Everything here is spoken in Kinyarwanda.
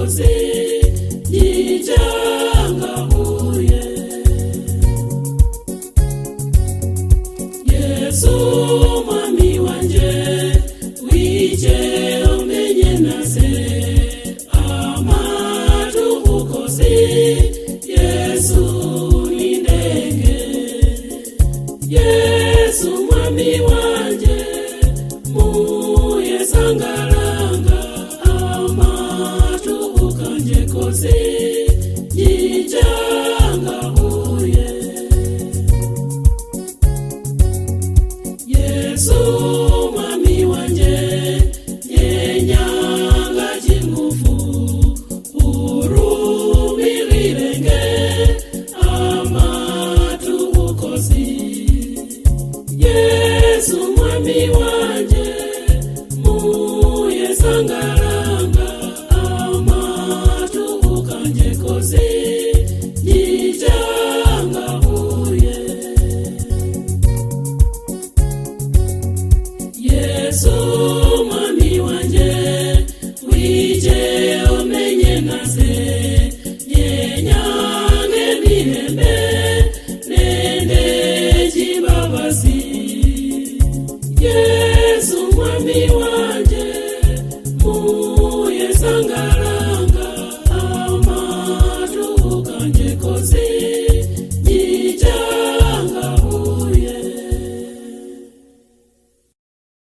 koze yijangahuye. Yesu mwami wanje wije omenye nase amatu ukoze. Yesu nindenge, Yesu mwami wanje muye sangalanga amatu ukanje koze yijangahuye. Yesu mwami wanje yenyanga jingufu urumirirenge amatu ukozi. Yesu mwami wanje muye sangalanga amatu ukanje koze yijangahuye. Yesu mwami wanje wije omenye nase yenyange bihembe nende jibabasi. Yesu mwami wanje muye sangala